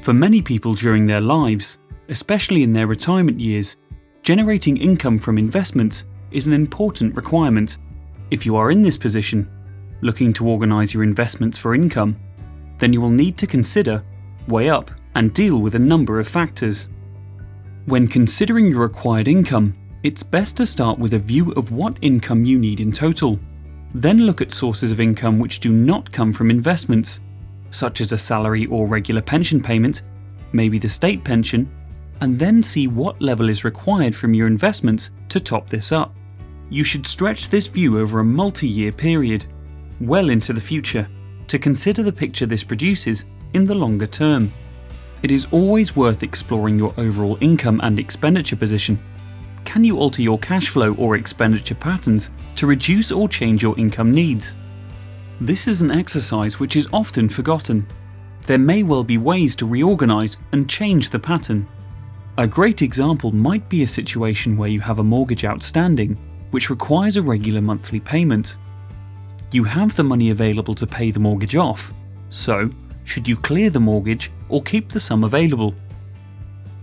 For many people during their lives, especially in their retirement years, generating income from investments is an important requirement. If you are in this position, looking to organise your investments for income, then you will need to consider, weigh up, and deal with a number of factors. When considering your required income, it's best to start with a view of what income you need in total. Then look at sources of income which do not come from investments, such as a salary or regular pension payment, maybe the state pension, and then see what level is required from your investments to top this up. You should stretch this view over a multi-year period, well into the future, to consider the picture this produces in the longer term. It is always worth exploring your overall income and expenditure position. Can you alter your cash flow or expenditure patterns to reduce or change your income needs? This is an exercise which is often forgotten. There may well be ways to reorganize and change the pattern. A great example might be a situation where you have a mortgage outstanding, which requires a regular monthly payment. You have the money available to pay the mortgage off, so should you clear the mortgage or keep the sum available?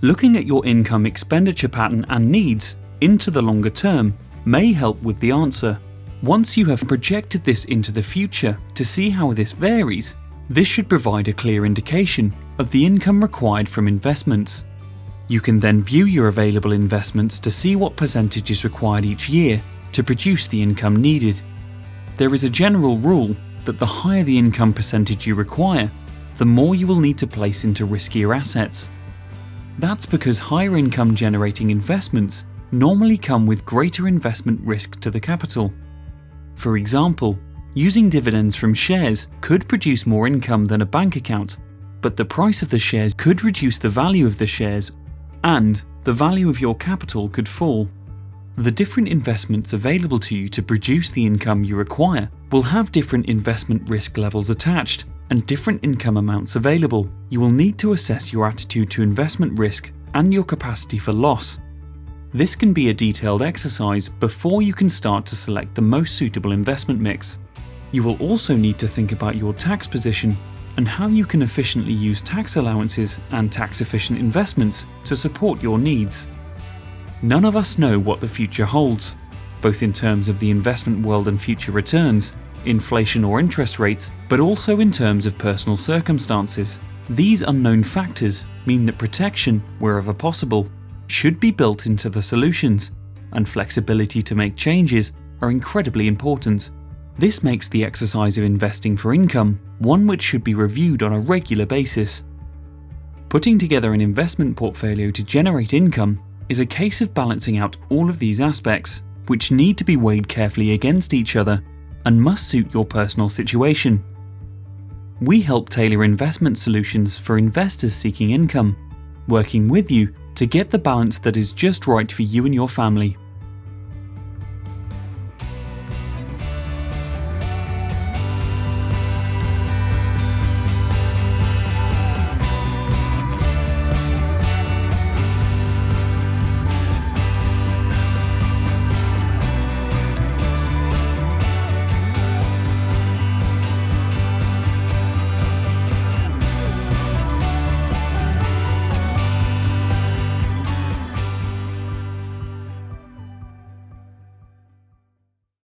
Looking at your income expenditure pattern and needs into the longer term may help with the answer. Once you have projected this into the future to see how this varies, this should provide a clear indication of the income required from investments. You can then view your available investments to see what percentage is required each year to produce the income needed. There is a general rule that the higher the income percentage you require, the more you will need to place into riskier assets. That's because higher income generating investments normally come with greater investment risk to the capital. For example, using dividends from shares could produce more income than a bank account, but the price of the shares could reduce the value of the shares and the value of your capital could fall. The different investments available to you to produce the income you require will have different investment risk levels attached and different income amounts available. You will need to assess your attitude to investment risk and your capacity for loss. This can be a detailed exercise before you can start to select the most suitable investment mix. You will also need to think about your tax position and how you can efficiently use tax allowances and tax-efficient investments to support your needs. None of us know what the future holds, both in terms of the investment world and future returns, inflation or interest rates, but also in terms of personal circumstances. These unknown factors mean that protection, wherever possible, should be built into the solutions, and flexibility to make changes are incredibly important. This makes the exercise of investing for income one which should be reviewed on a regular basis. Putting together an investment portfolio to generate income is a case of balancing out all of these aspects, which need to be weighed carefully against each other and must suit your personal situation. We help tailor investment solutions for investors seeking income, working with you to get the balance that is just right for you and your family.